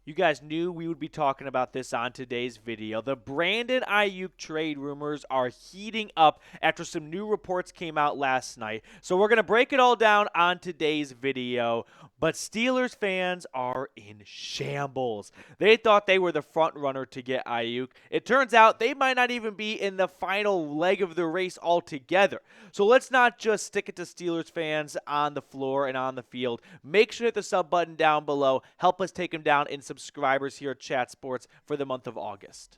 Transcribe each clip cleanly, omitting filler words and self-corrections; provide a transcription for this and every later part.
You guys knew we would be talking about this on today's video. The Brandon Aiyuk trade rumors are heating up after some new reports came out last night. So we're going to break it all down on today's video. But Steelers fans are in shambles. They thought they were the front runner to get Aiyuk. It turns out they might not even be in the final leg of the race altogether. So let's not just stick it to Steelers fans on the floor and on the field. Make sure to hit the sub button down below. Help us take them down in subscribers here at Chat Sports for the month of August.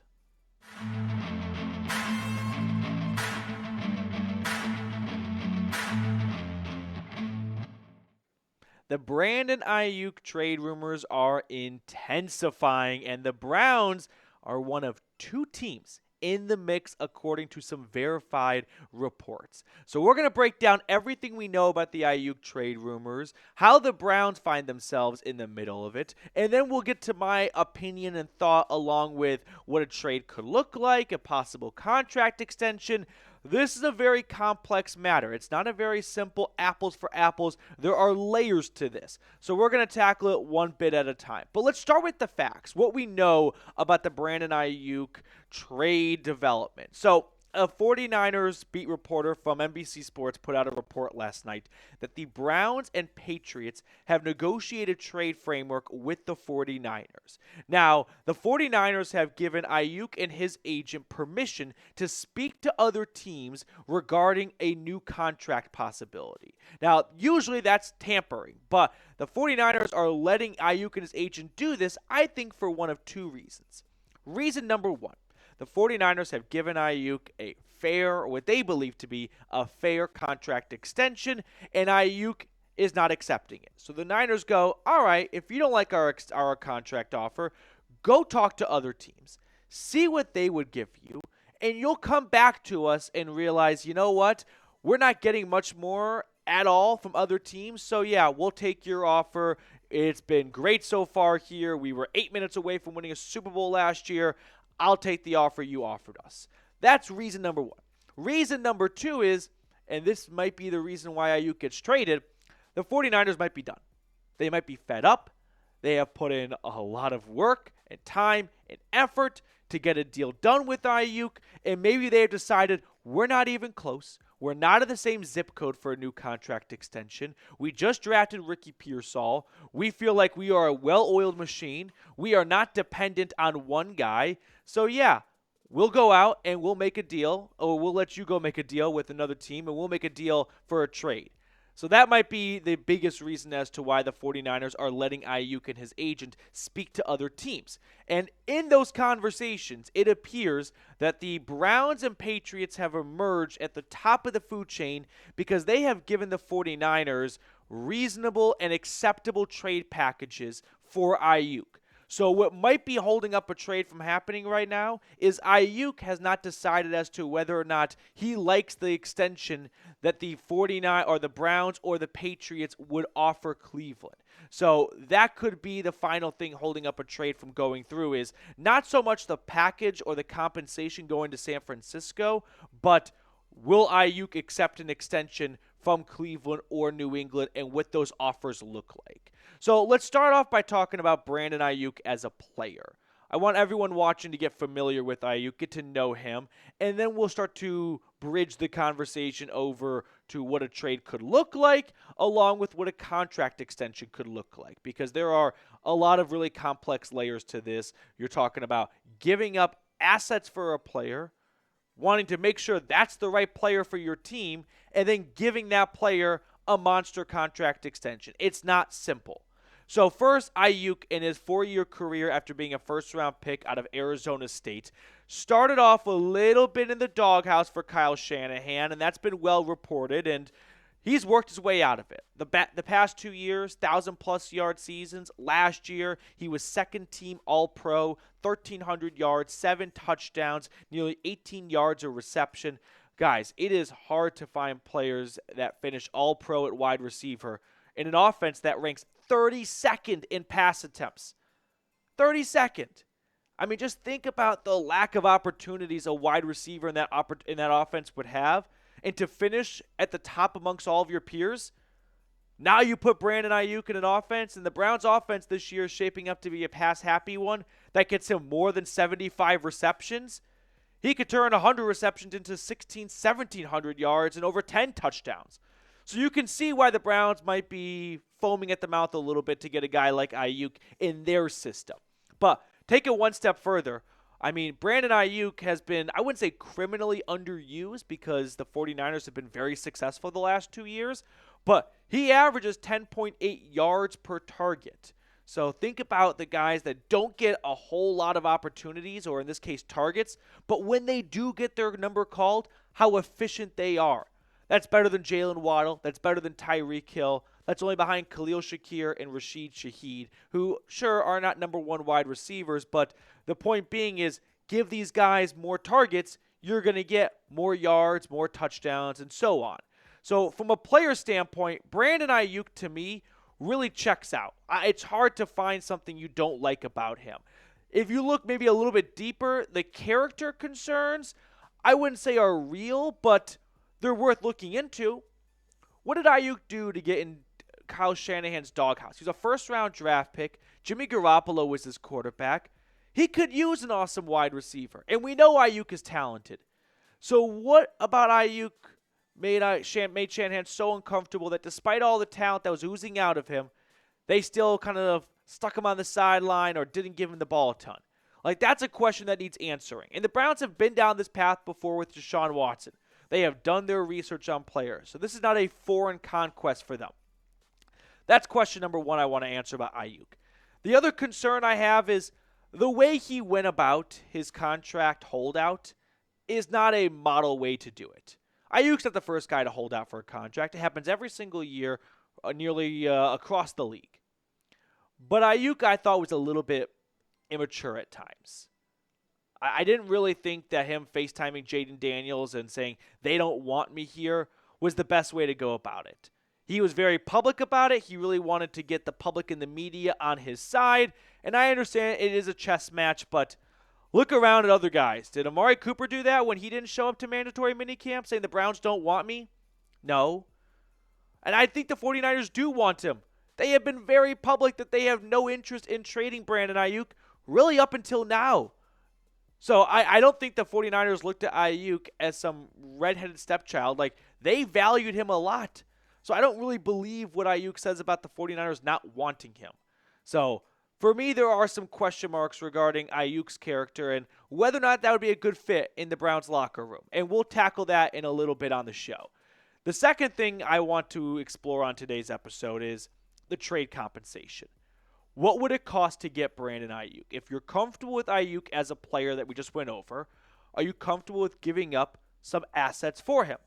The Brandon Aiyuk trade rumors are intensifying, and the Browns are one of two teams in the mix according to some verified reports. So we're going to break down everything we know about the Aiyuk trade rumors, how the Browns find themselves in the middle of it, and then we'll get to my opinion and thought along with what a trade could look like, a possible contract extension. This is a very complex matter. It's not a very simple apples for apples. There are layers to this. So we're going to tackle it one bit at a time. But let's start with the facts, what we know about the Brandon Aiyuk trade development. So a 49ers beat reporter from NBC Sports put out a report last night that the Browns and Patriots have negotiated trade framework with the 49ers. Now, the 49ers have given Aiyuk and his agent permission to speak to other teams regarding a new contract possibility. Now, usually that's tampering, but the 49ers are letting Aiyuk and his agent do this, I think, for one of two reasons. Reason number one. The 49ers have given Aiyuk a fair, or what they believe to be a fair contract extension, and Aiyuk is not accepting it. So the Niners go, all right, if you don't like our contract offer, go talk to other teams. See what they would give you, and you'll come back to us and realize, you know what, we're not getting much more at all from other teams, so yeah, we'll take your offer. It's been great so far here. We were 8 minutes away from winning a Super Bowl last year. I'll take the offer you offered us. That's reason number one. Reason number two is, and this might be the reason why Aiyuk gets traded, the 49ers might be done. They might be fed up. They have put in a lot of work and time and effort to get a deal done with Aiyuk, and maybe they have decided we're not even close. We're not in the same zip code for a new contract extension. We just drafted Ricky Pearsall. We feel like we are a well-oiled machine. We are not dependent on one guy. So, yeah, we'll go out and we'll make a deal, or we'll let you go make a deal with another team, and we'll make a deal for a trade. So that might be the biggest reason as to why the 49ers are letting Aiyuk and his agent speak to other teams. And in those conversations, it appears that the Browns and Patriots have emerged at the top of the food chain because they have given the 49ers reasonable and acceptable trade packages for Aiyuk. So what might be holding up a trade from happening right now is Aiyuk has not decided as to whether or not he likes the extension that the 49 or the Browns or the Patriots would offer Cleveland. So that could be the final thing holding up a trade from going through is not so much the package or the compensation going to San Francisco, but will Aiyuk accept an extension from Cleveland or New England and what those offers look like. So let's start off by talking about Brandon Aiyuk as a player. I want everyone watching to get familiar with Aiyuk, get to know him, and then we'll start to bridge the conversation over to what a trade could look like, along with what a contract extension could look like, because there are a lot of really complex layers to this. You're talking about giving up assets for a player, wanting to make sure that's the right player for your team, and then giving that player a monster contract extension. It's not simple. So first, Aiyuk in his 4-year career after being a first-round pick out of Arizona State started off a little bit in the doghouse for Kyle Shanahan, and that's been well reported, and he's worked his way out of it. The past 2 years, 1,000-plus yard seasons. Last year, he was second-team All-Pro, 1,300 yards, 7 touchdowns, nearly 18 yards of reception. Guys, it is hard to find players that finish All-Pro at wide receiver in an offense that ranks 32nd in pass attempts. 32nd. I mean, just think about the lack of opportunities a wide receiver in that offense would have, and to finish at the top amongst all of your peers, Now you put Brandon Aiyuk in an offense, and the Browns' offense this year is shaping up to be a pass-happy one that gets him more than 75 receptions. He could turn 100 receptions into 1,700 yards and over 10 touchdowns. So you can see why the Browns might be foaming at the mouth a little bit to get a guy like Aiyuk in their system. But take it one step further. I mean, Brandon Aiyuk has been, I wouldn't say criminally underused because the 49ers have been very successful the last 2 years, but he averages 10.8 yards per target. So think about the guys that don't get a whole lot of opportunities, or in this case, targets, but when they do get their number called, how efficient they are. That's better than Jalen Waddle. That's better than Tyreek Hill. That's only behind Khalil Shakir and Rashid Shaheed, who, sure, are not number one wide receivers, but the point being is give these guys more targets, you're going to get more yards, more touchdowns, and so on. So from a player standpoint, Brandon Aiyuk, to me, really checks out. It's hard to find something you don't like about him. If you look maybe a little bit deeper, the character concerns, I wouldn't say are real, but they're worth looking into. What did Aiyuk do to get in Kyle Shanahan's doghouse? He was a first-round draft pick. Jimmy Garoppolo was his quarterback. He could use an awesome wide receiver, and we know Aiyuk is talented. So what about Aiyuk made Shanahan so uncomfortable that despite all the talent that was oozing out of him, they still kind of stuck him on the sideline or didn't give him the ball a ton? Like, that's a question that needs answering. And the Browns have been down this path before with Deshaun Watson. They have done their research on players. So this is not a foreign conquest for them. That's question number one I want to answer about Aiyuk. The other concern I have is the way he went about his contract holdout is not a model way to do it. Aiyuk's not the first guy to hold out for a contract. It happens every single year, nearly across the league. But Aiyuk, I thought, was a little bit immature at times. I didn't really think that him FaceTiming Jaden Daniels and saying, they don't want me here, was the best way to go about it. He was very public about it. He really wanted to get the public and the media on his side. And I understand it is a chess match, but look around at other guys. Did Amari Cooper do that when he didn't show up to mandatory minicamp saying the Browns don't want me? No. And I think the 49ers do want him. They have been very public that they have no interest in trading Brandon Aiyuk really up until now. So I don't think the 49ers looked at Aiyuk as some redheaded stepchild. Like, they valued him a lot. So I don't really believe what Aiyuk says about the 49ers not wanting him. So for me, there are some question marks regarding Aiyuk's character and whether or not that would be a good fit in the Browns locker room. And we'll tackle that in a little bit on the show. The second thing I want to explore on today's episode is the trade compensation. What would it cost to get Brandon Aiyuk? If you're comfortable with Aiyuk as a player that we just went over, are you comfortable with giving up some assets for him?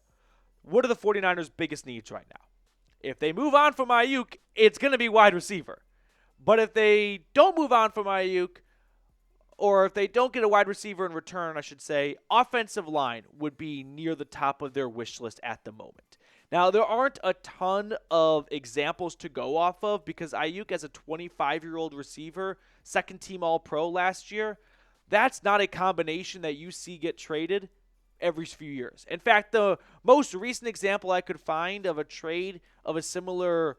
What are the 49ers' biggest needs right now? If they move on from Aiyuk, it's going to be wide receiver. But if they don't move on from Aiyuk, or if they don't get a wide receiver in return, I should say, offensive line would be near the top of their wish list at the moment. Now, there aren't a ton of examples to go off of because Aiyuk, as a 25-year-old receiver, second-team All-Pro last year, that's not a combination that you see get traded every few years. In fact, the most recent example I could find of a trade of a similar,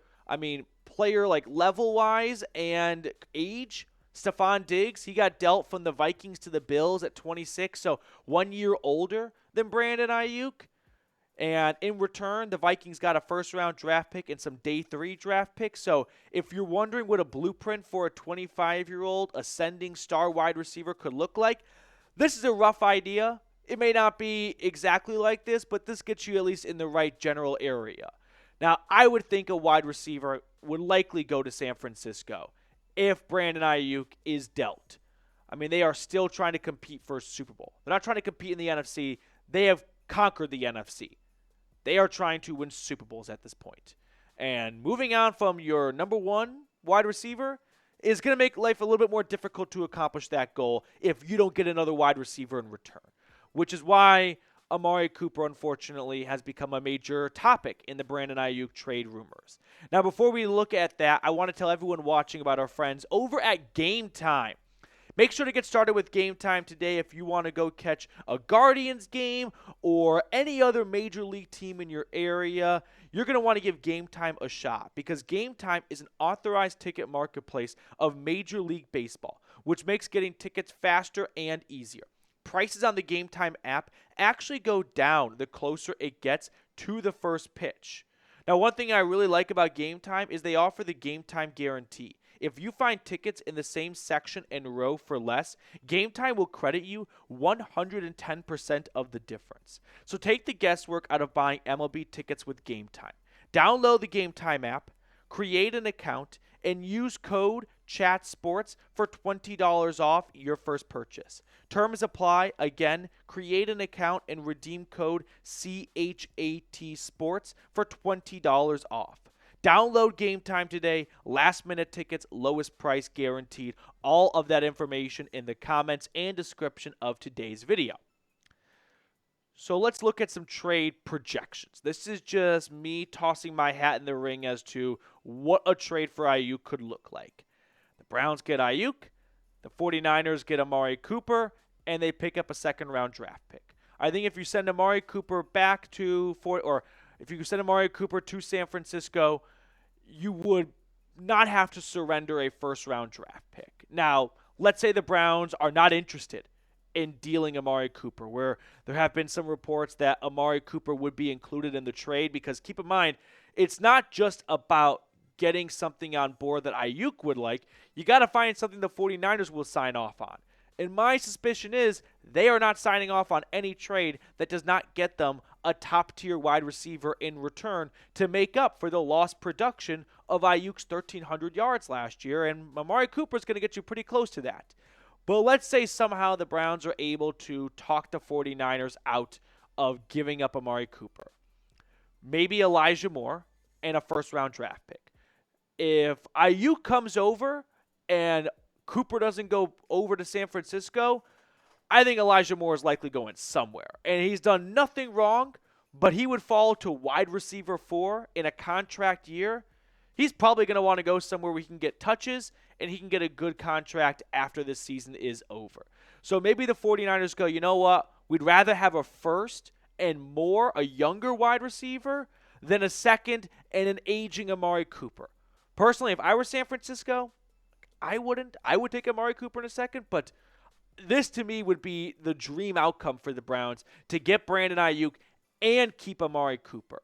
player like level-wise and age, Stephon Diggs, he got dealt from the Vikings to the Bills at 26, so 1 year older than Brandon Aiyuk. And in return, the Vikings got a first-round draft pick and some day 3 draft picks. So if you're wondering what a blueprint for a 25-year-old ascending star wide receiver could look like, this is a rough idea. It may not be exactly like this, but this gets you at least in the right general area. Now, I would think a wide receiver would likely go to San Francisco if Brandon Aiyuk is dealt. They are still trying to compete for a Super Bowl. They're not trying to compete in the NFC. They have conquered the NFC. They are trying to win Super Bowls at this point. And moving on from your number one wide receiver is going to make life a little bit more difficult to accomplish that goal if you don't get another wide receiver in return, which is why Amari Cooper, unfortunately, has become a major topic in the Brandon Aiyuk trade rumors. Now, before we look at that, I want to tell everyone watching about our friends over at Game Time. Make sure to get started with Game Time today if you want to go catch a Guardians game or any other major league team in your area. You're going to want to give Game Time a shot because Game Time is an authorized ticket marketplace of Major League Baseball, which makes getting tickets faster and easier. Prices on the Game Time app actually go down the closer it gets to the first pitch. Now, one thing I really like about Game Time is they offer the Game Time guarantee. If you find tickets in the same section and row for less, Game Time will credit you 110% of the difference. So take the guesswork out of buying MLB tickets with Game Time. Download the Game Time app, create an account, and use code CHATSPORTS for $20 off your first purchase. Terms apply. Again, create an account and redeem code CHATSPORTS for $20 off. Download Game Time today. Last minute tickets, lowest price guaranteed. All of that information in the comments and description of today's video. So let's look at some trade projections. This is just me tossing my hat in the ring as to what a trade for Aiyuk could look like. The Browns get Aiyuk, the 49ers get Amari Cooper, and they pick up a second-round draft pick. I think if you send Amari Cooper back to if you send Amari Cooper to San Francisco, you would not have to surrender a first-round draft pick. Now, let's say the Browns are not interested in dealing Amari Cooper, where there have been some reports that Amari Cooper would be included in the trade, because keep in mind, it's not just about getting something on board that Aiyuk would like. You got to find something the 49ers will sign off on. And my suspicion is they are not signing off on any trade that does not get them a top-tier wide receiver in return to make up for the lost production of Aiyuk's 1,300 yards last year, and Amari Cooper is going to get you pretty close to that. But let's say somehow the Browns are able to talk the 49ers out of giving up Amari Cooper. Maybe Elijah Moore and a first-round draft pick. If Aiyuk comes over and Cooper doesn't go over to San Francisco, I think Elijah Moore is likely going somewhere. And he's done nothing wrong, but he would fall to wide receiver 4 in a contract year. He's probably going to want to go somewhere where he can get touches and he can get a good contract after this season is over. So maybe the 49ers go, you know what? We'd rather have a first and more, a younger wide receiver, than a second and an aging Amari Cooper. Personally, if I were San Francisco, I wouldn't. I would take Amari Cooper in a second, but this to me would be the dream outcome for the Browns, to get Brandon Aiyuk and keep Amari Cooper.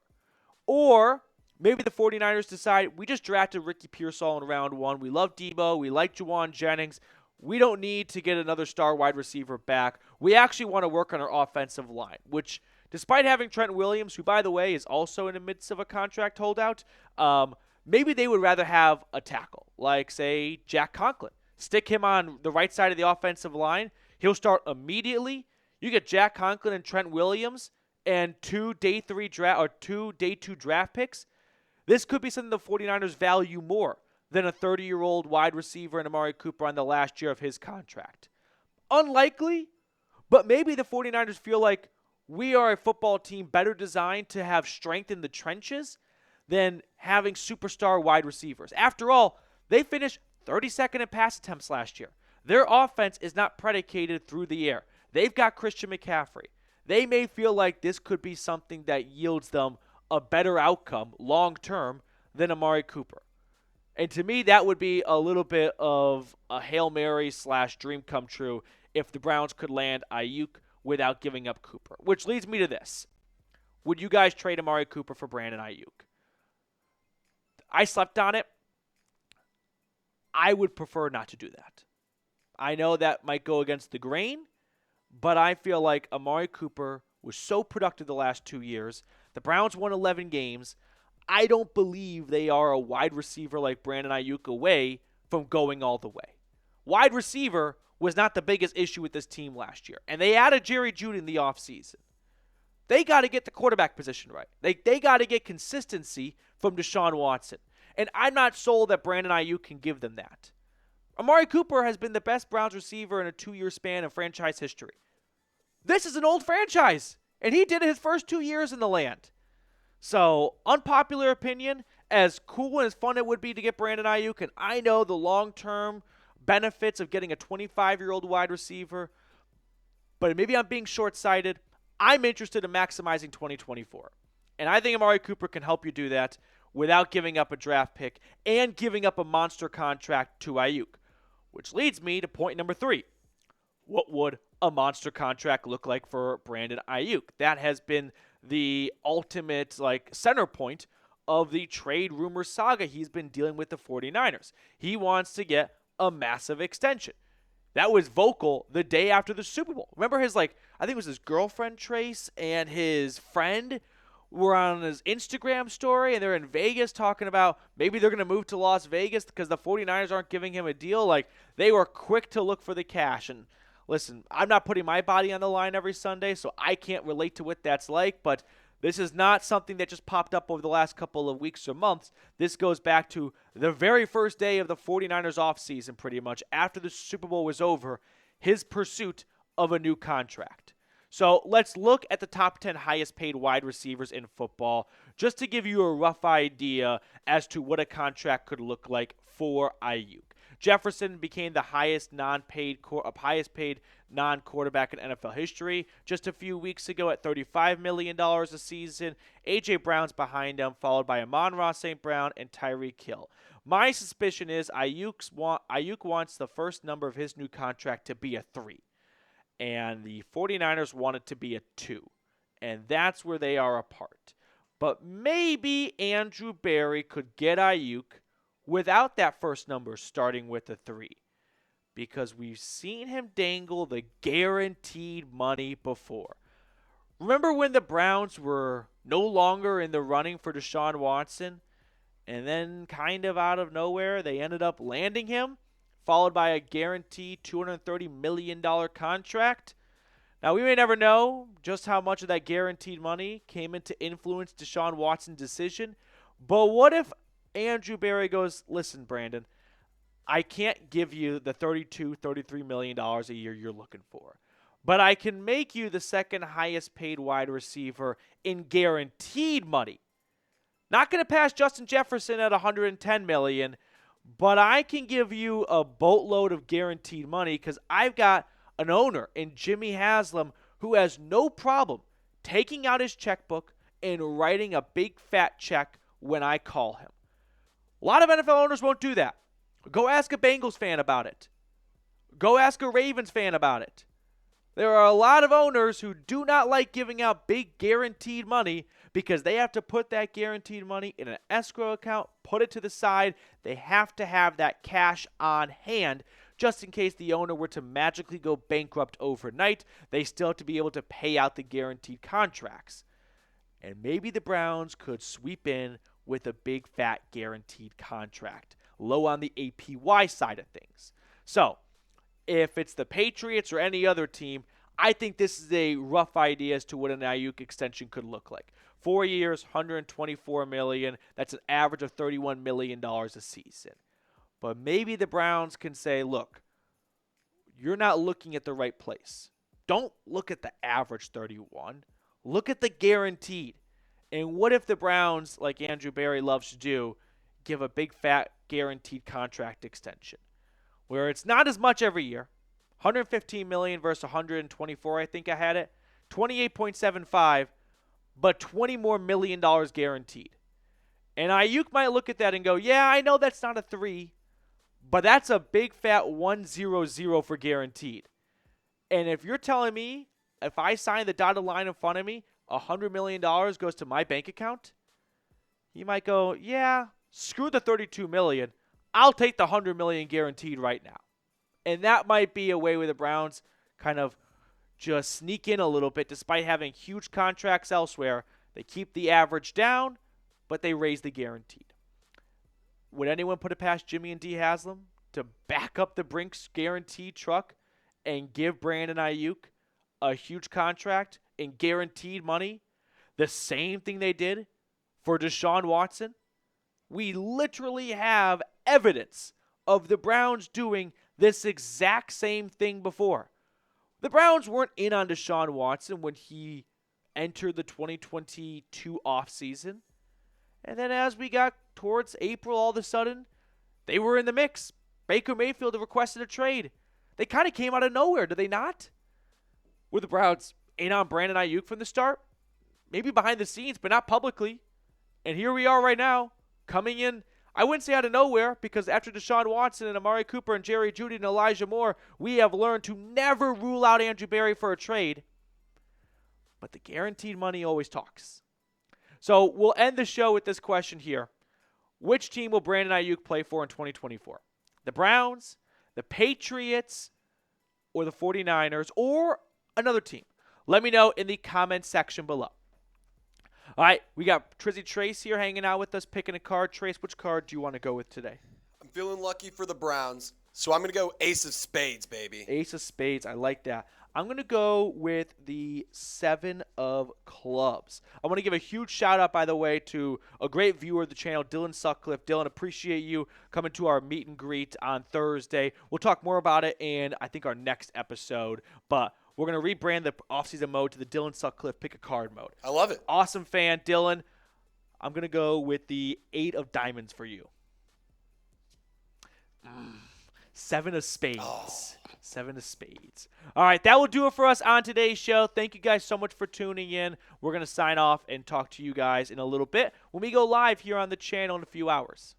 Or maybe the 49ers decide, we just drafted Ricky Pearsall in round 1. We love Debo. We like Juwan Jennings. We don't need to get another star wide receiver back. We actually want to work on our offensive line, which, despite having Trent Williams, who, by the way, is also in the midst of a contract holdout, maybe they would rather have a tackle, like, say, Jack Conklin. Stick him on the right side of the offensive line. He'll start immediately. You get Jack Conklin and Trent Williams and 2 day 2 draft picks. This could be something the 49ers value more than a 30-year-old wide receiver in Amari Cooper on the last year of his contract. Unlikely, but maybe the 49ers feel like we are a football team better designed to have strength in the trenches than having superstar wide receivers. After all, they finished 32nd in pass attempts last year. Their offense is not predicated through the air. They've got Christian McCaffrey. They may feel like this could be something that yields them a better outcome long-term than Amari Cooper. And to me, that would be a little bit of a Hail Mary / dream come true if the Browns could land Aiyuk without giving up Cooper. Which leads me to this. Would you guys trade Amari Cooper for Brandon Aiyuk? I slept on it. I would prefer not to do that. I know that might go against the grain, but I feel like Amari Cooper was so productive the last 2 years. The Browns won 11 games. I don't believe they are a wide receiver like Brandon Aiyuk away from going all the way. Wide receiver was not the biggest issue with this team last year, and they added Jerry Jeudy in the offseason. They got to get the quarterback position right. They got to get consistency from Deshaun Watson. And I'm not sold that Brandon Aiyuk can give them that. Amari Cooper has been the best Browns receiver in a 2-year span of franchise history. This is an old franchise, and he did it his first 2 years in the land. So, unpopular opinion, as cool and as fun it would be to get Brandon Aiyuk, and I know the long-term benefits of getting a 25-year-old wide receiver, but maybe I'm being short-sighted. I'm interested in maximizing 2024. And I think Amari Cooper can help you do that without giving up a draft pick and giving up a monster contract to Aiyuk. Which leads me to point number 3. What would a monster contract look like for Brandon Aiyuk? That has been the ultimate center point of the trade rumor saga he's been dealing with the 49ers. He wants to get a massive extension. That was vocal the day after the Super Bowl. Remember his I think it was his girlfriend Trace and his friend were on his Instagram story, and they're in Vegas talking about maybe they're going to move to Las Vegas because the 49ers aren't giving him a deal. They were quick to look for the cash. And listen, I'm not putting my body on the line every Sunday, so I can't relate to what that's like, but this is not something that just popped up over the last couple of weeks or months. This goes back to the very first day of the 49ers offseason, pretty much, after the Super Bowl was over, his pursuit of a new contract. So let's look at the top 10 highest paid wide receivers in football, just to give you a rough idea as to what a contract could look like for Aiyuk. Jefferson became the highest paid non-quarterback in NFL history just a few weeks ago at $35 million a season. A.J. Brown's behind him, followed by Amon-Ra St. Brown and Tyreek Hill. My suspicion is Aiyuk wants the first number of his new contract to be a 3. And the 49ers want it to be a 2. And that's where they are apart. But maybe Andrew Berry could get Aiyuk without that first number starting with a 3. Because we've seen him dangle the guaranteed money before. Remember when the Browns were no longer in the running for Deshaun Watson? And then kind of out of nowhere, they ended up landing him, followed by a guaranteed $230 million contract. Now, we may never know just how much of that guaranteed money came in to influence Deshaun Watson's decision. But what if Andrew Berry goes, listen, Brandon, I can't give you the $32, $33 million a year you're looking for. But I can make you the second highest paid wide receiver in guaranteed money. Not going to pass Justin Jefferson at $110 million, but I can give you a boatload of guaranteed money because I've got an owner in Jimmy Haslam who has no problem taking out his checkbook and writing a big fat check when I call him. A lot of NFL owners won't do that. Go ask a Bengals fan about it. Go ask a Ravens fan about it. There are a lot of owners who do not like giving out big guaranteed money because they have to put that guaranteed money in an escrow account, put it to the side. They have to have that cash on hand just in case the owner were to magically go bankrupt overnight. They still have to be able to pay out the guaranteed contracts. And maybe the Browns could sweep in with a big fat guaranteed contract, low on the APY side of things. So, if it's the Patriots or any other team, I think this is a rough idea as to what an Aiyuk extension could look like. 4 years, $124 million. That's an average of $31 million a season. But maybe the Browns can say, look, you're not looking at the right place. Don't look at the average 31. Look at the guaranteed. And what if the Browns, like Andrew Berry loves to do, give a big fat guaranteed contract extension? Where it's not as much every year. $115 million versus $124, I think I had it. $28.75, but $20 more million guaranteed. And Aiyuk might look at that and go, yeah, I know that's not a 3, but that's a big fat 100 for guaranteed. And if you're telling me, if I sign the dotted line in front of me, $100 million goes to my bank account, you might go, yeah, screw the $32 million. I'll take the $100 million guaranteed right now. And that might be a way where the Browns kind of just sneak in a little bit despite having huge contracts elsewhere. They keep the average down, but they raise the guaranteed. Would anyone put it past Jimmy and D. Haslam to back up the Brinks guaranteed truck and give Brandon Aiyuk a huge contract and guaranteed money? The same thing they did for Deshaun Watson? We literally have evidence of the Browns doing this exact same thing before. The Browns weren't in on Deshaun Watson when he entered the 2022 offseason. And then as we got towards April, all of a sudden, they were in the mix. Baker Mayfield requested a trade. They kind of came out of nowhere, did they not? Were the Browns in on Brandon Aiyuk from the start? Maybe behind the scenes, but not publicly. And here we are right now, coming in, I wouldn't say out of nowhere, because after Deshaun Watson and Amari Cooper and Jerry Jeudy and Elijah Moore, we have learned to never rule out Andrew Berry for a trade. But the guaranteed money always talks. So we'll end the show with this question here. Which team will Brandon Aiyuk play for in 2024? The Browns, the Patriots, or the 49ers, or another team? Let me know in the comments section below. All right, we got Trizzy Trace here hanging out with us, picking a card. Trace, which card do you want to go with today? I'm feeling lucky for the Browns, so I'm going to go Ace of Spades, baby. Ace of Spades, I like that. I'm going to go with the 7 of Clubs. I want to give a huge shout-out, by the way, to a great viewer of the channel, Dylan Sutcliffe. Dylan, appreciate you coming to our meet and greet on Thursday. We'll talk more about it in, I think, our next episode. But we're going to rebrand the offseason mode to the Dylan Sutcliffe Pick a Card mode. I love it. Awesome fan, Dylan. I'm going to go with the 8 of Diamonds for you. 7 of Spades. Oh. 7 of Spades. All right, that will do it for us on today's show. Thank you guys so much for tuning in. We're going to sign off and talk to you guys in a little bit when we go live here on the channel in a few hours.